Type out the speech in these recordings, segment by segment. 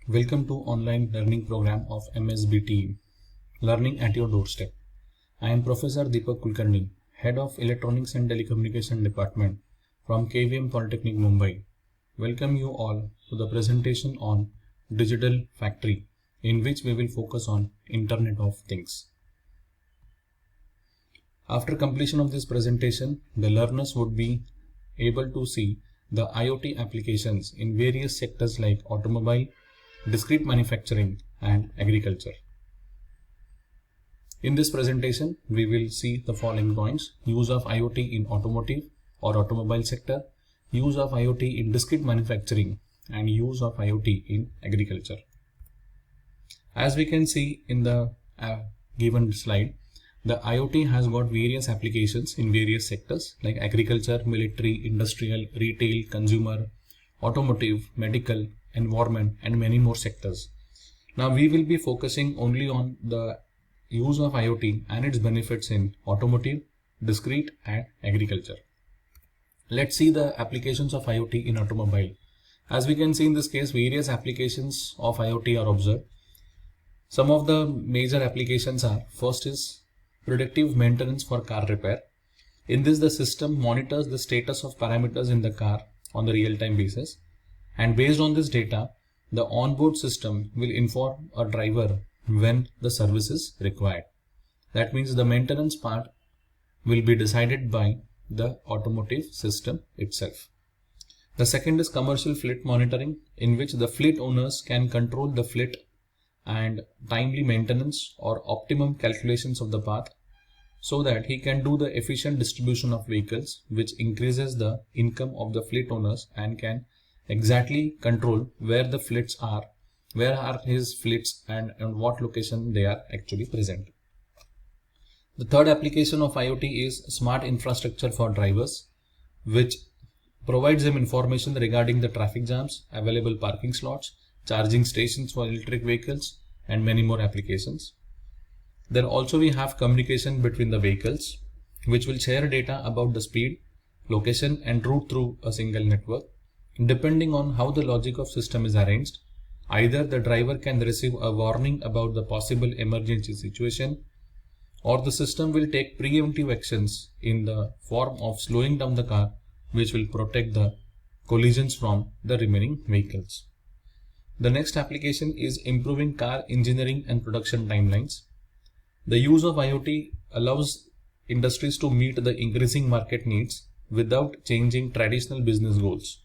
Welcome to online learning program of MSBTE, Learning at Your Doorstep. I am Professor Deepak Kulkarni, Head of Electronics and Telecommunication Department from KVM Polytechnic, Mumbai. Welcome you all to the presentation on Digital Factory, in which we will focus on Internet of Things. After completion of this presentation, the learners would be able to see the IoT applications in various sectors like automobile, discrete manufacturing, and agriculture. In this presentation, we will see the following points: use of IoT in automotive or automobile sector, use of IoT in discrete manufacturing, and use of IoT in agriculture. As we can see in the given slide, the IoT has got various applications in various sectors like agriculture, military, industrial, retail, consumer, automotive, medical, environment, and many more sectors. Now we will be focusing only on the use of IoT and its benefits in automotive, discrete, and agriculture. Let's see the applications of IoT in automobile. As we can see in this case, various applications of IoT are observed. Some of the major applications are: first is predictive maintenance for car repair. In this, the system monitors the status of parameters in the car on the real-time basis, and based on this data, the onboard system will inform a driver when the service is required. That means the maintenance part will be decided by the automotive system itself. The second is commercial fleet monitoring, in which the fleet owners can control the fleet and timely maintenance or optimum calculations of the path, so that he can do the efficient distribution of vehicles, which increases the income of the fleet owners and can exactly control where the fleets are, where are his fleets, and on what location they are actually present. The third application of IoT is smart infrastructure for drivers, which provides them information regarding the traffic jams, available parking slots, charging stations for electric vehicles, and many more applications. Then also we have communication between the vehicles, which will share data about the speed, location, and route through a single network. Depending on how the logic of system is arranged, either the driver can receive a warning about the possible emergency situation, or the system will take preemptive actions in the form of slowing down the car, which will protect the collisions from the remaining vehicles. The next application is improving car engineering and production timelines. The use of IoT allows industries to meet the increasing market needs without changing traditional business goals.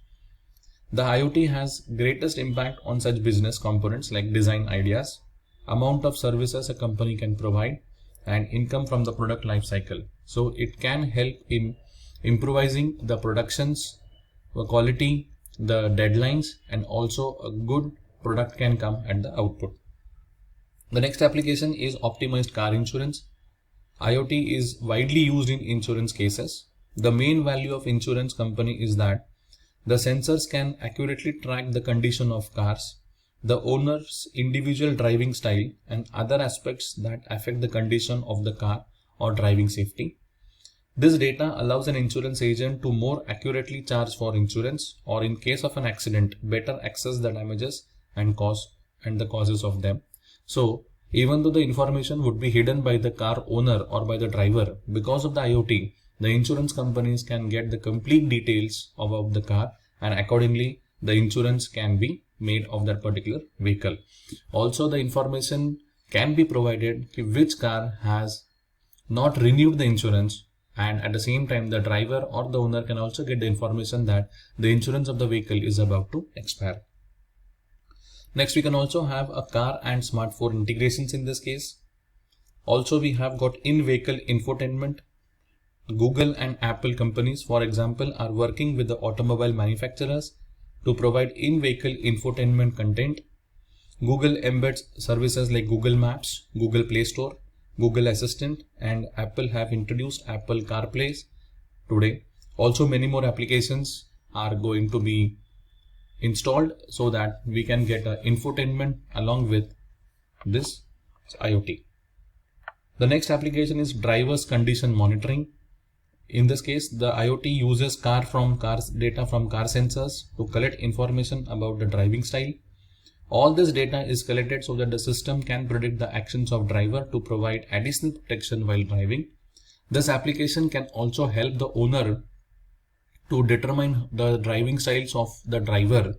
The IoT has greatest impact on such business components like design ideas, amount of services a company can provide, and income from the product life cycle. So it can help in improvising the productions, the quality, the deadlines, and also a good product can come at the output. The next application is optimized car insurance. IoT is widely used in insurance cases. The main value of insurance company is that the sensors can accurately track the condition of cars, the owner's individual driving style, and other aspects that affect the condition of the car or driving safety. This data allows an insurance agent to more accurately charge for insurance, or in case of an accident, better access the damages and the causes of them. So even though the information would be hidden by the car owner or by the driver, because of the IoT, the insurance companies can get the complete details about the car, and accordingly the insurance can be made of that particular vehicle. Also, the information can be provided which car has not renewed the insurance, and at the same time the driver or the owner can also get the information that the insurance of the vehicle is about to expire. Next, we can also have a car and smartphone integrations in this case. Also, we have got in-vehicle infotainment. Google and Apple companies, for example, are working with the automobile manufacturers to provide in-vehicle infotainment content. Google embeds services like Google Maps, Google Play Store, Google Assistant, and Apple have introduced Apple CarPlay today. Also, many more applications are going to be installed so that we can get an infotainment along with this IoT. The next application is driver's condition monitoring. In this case, the IoT uses data from car sensors to collect information about the driving style, All this data is collected so that the system can predict the actions of driver to provide additional protection while driving. This application can also help the owner to determine the driving styles of the driver.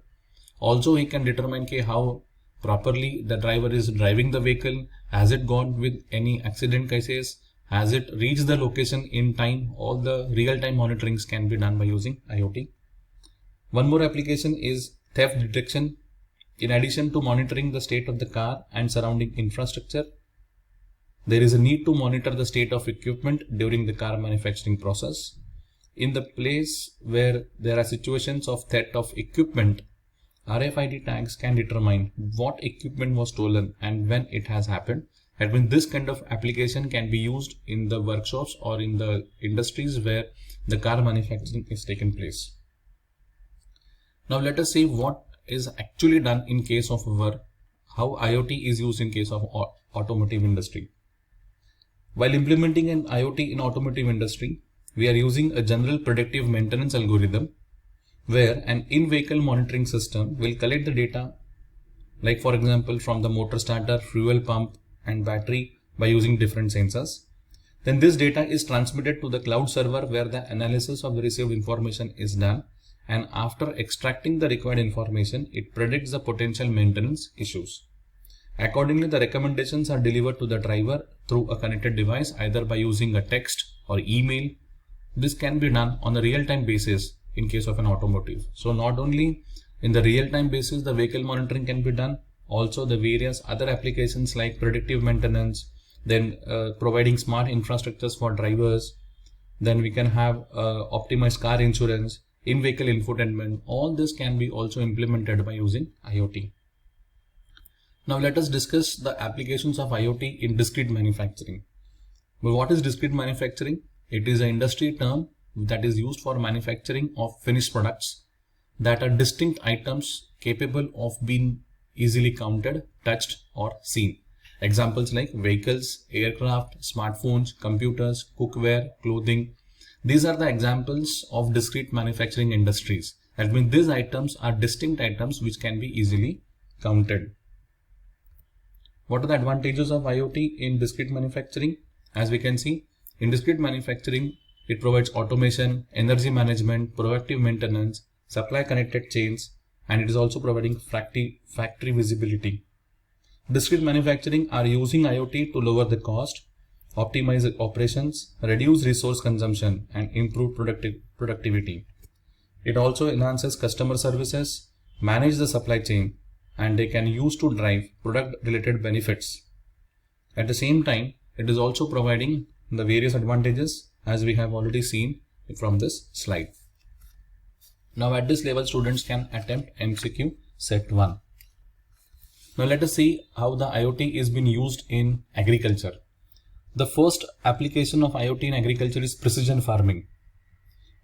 Also, he can determine how properly the driver is driving the vehicle. Has it gone with any accident cases? Has it reached the location in time? All the real-time monitorings can be done by using IoT. One more application is theft detection. In addition to monitoring the state of the car and surrounding infrastructure, there is a need to monitor the state of equipment during the car manufacturing process. In the place where there are situations of theft of equipment, RFID tags can determine what equipment was stolen and when it has happened. And when this kind of application can be used in the workshops or in the industries where the car manufacturing is taken place. Now let us see what is actually done in case of how IoT is used in case of automotive industry. While implementing an IoT in automotive industry, we are using a general predictive maintenance algorithm where an in-vehicle monitoring system will collect the data, like for example from the motor starter, fuel pump and battery by using different sensors. Then this data is transmitted to the cloud server where the analysis of the received information is done, and after extracting the required information, it predicts the potential maintenance issues. Accordingly, the recommendations are delivered to the driver through a connected device, either by using a text or email. This can be done on a real-time basis in case of an automotive. So not only in the real-time basis the vehicle monitoring can be done, also the various other applications like predictive maintenance, then providing smart infrastructures for drivers, then we can have optimized car insurance, in-vehicle infotainment. All this can be also implemented by using IoT. Now let us discuss the applications of IoT in discrete manufacturing. Well, what is discrete manufacturing? It is an industry term that is used for manufacturing of finished products that are distinct items capable of being easily counted, touched or seen. Examples like vehicles, aircraft, smartphones, computers, cookware, clothing. These are the examples of discrete manufacturing industries. That means these items are distinct items which can be easily counted. What are the advantages of IoT in discrete manufacturing? As we can see, in discrete manufacturing, it provides automation, energy management, proactive maintenance, supply connected chains, and it is also providing factory visibility. Discrete manufacturing are using IoT to lower the cost, optimize operations, reduce resource consumption, and improve productivity. It also enhances customer services, manage the supply chain, and they can use to drive product related benefits. At the same time, it is also providing the various advantages as we have already seen from this slide. Now at this level, students can attempt MCQ set 1. Now let us see how the IoT is being used in agriculture. The first application of IoT in agriculture is precision farming.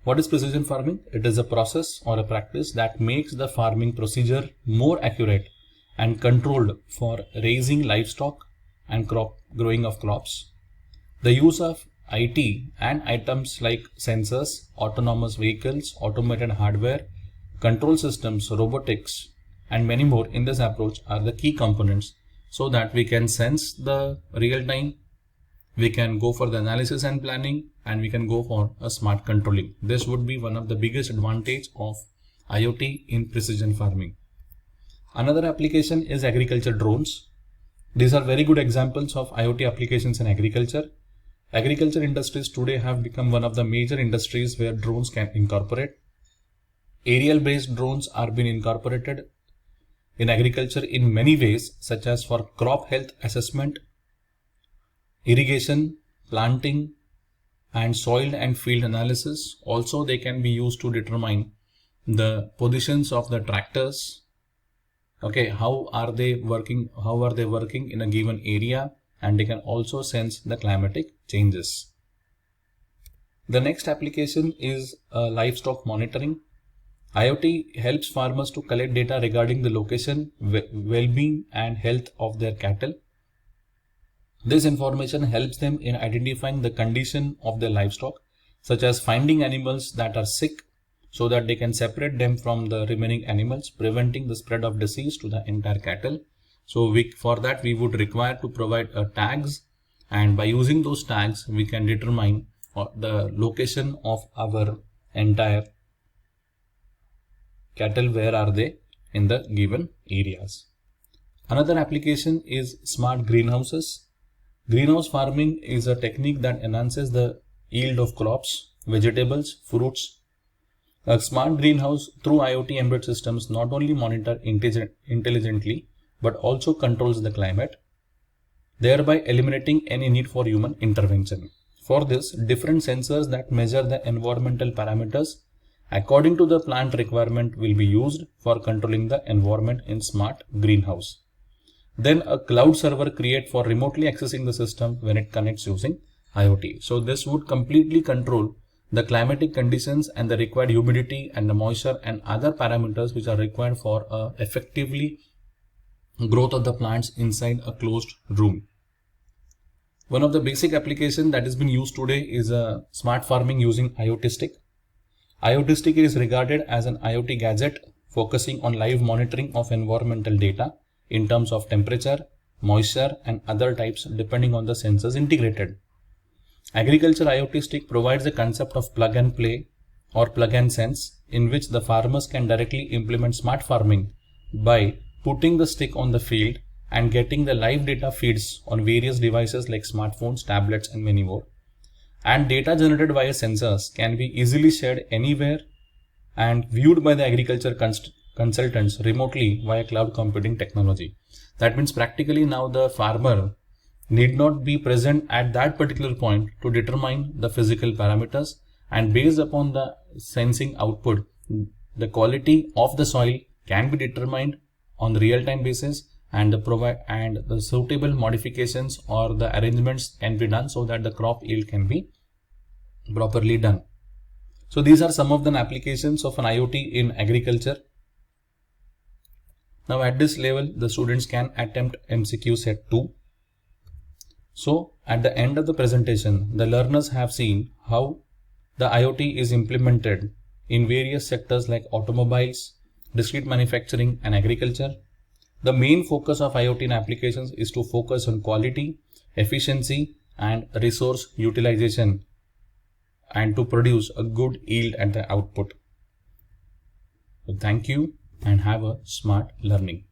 What is precision farming? It is a process or a practice that makes the farming procedure more accurate and controlled for raising livestock and growing of crops. The use of IT and items like sensors, autonomous vehicles, automated hardware, control systems, robotics, and many more in this approach are the key components so that we can sense the real time, we can go for the analysis and planning, and we can go for a smart controlling. This would be one of the biggest advantage of IoT in precision farming. Another application is agriculture drones. These are very good examples of IoT applications in agriculture. Agriculture industries today have become one of the major industries where drones can incorporate. Aerial based drones are being incorporated in agriculture in many ways, such as for crop health assessment, irrigation, planting, and soil and field analysis. Also, they can be used to determine the positions of the tractors. Okay, how are they working in a given area, and they can also sense the climatic changes. The next application is livestock monitoring. IoT helps farmers to collect data regarding the location, well-being and health of their cattle. This information helps them in identifying the condition of their livestock, such as finding animals that are sick so that they can separate them from the remaining animals, preventing the spread of disease to the entire cattle. So for that we would require to provide tags, and by using those tags we can determine the location of our entire cattle, where are they in the given areas. Another application is smart greenhouses. Greenhouse farming is a technique that enhances the yield of crops, vegetables, fruits. A smart greenhouse through IoT embedded systems not only monitor intelligently but also controls the climate, thereby eliminating any need for human intervention. For this, different sensors that measure the environmental parameters according to the plant requirement will be used for controlling the environment in smart greenhouse. Then a cloud server created for remotely accessing the system when it connects using IoT. So this would completely control the climatic conditions and the required humidity and the moisture and other parameters which are required for effectively growth of the plants inside a closed room. One of the basic applications that has been used today is smart farming using IoT stick. IoT stick is regarded as an IoT gadget focusing on live monitoring of environmental data in terms of temperature, moisture and other types depending on the sensors integrated. Agriculture IoT stick provides a concept of plug and play or plug and sense, in which the farmers can directly implement smart farming by putting the stick on the field and getting the live data feeds on various devices like smartphones, tablets and many more. And data generated via sensors can be easily shared anywhere and viewed by the agriculture consultants remotely via cloud computing technology. That means practically now the farmer need not be present at that particular point to determine the physical parameters, and based upon the sensing output, the quality of the soil can be determined on the real-time basis, and the suitable modifications or the arrangements can be done so that the crop yield can be properly done. So these are some of the applications of an IoT in agriculture. Now at this level the students can attempt MCQ set 2. So at the end of the presentation, the learners have seen how the IoT is implemented in various sectors like automobiles, discrete manufacturing and agriculture. The main focus of IoT in applications is to focus on quality, efficiency and resource utilization, and to produce a good yield at the output. So thank you and have a smart learning.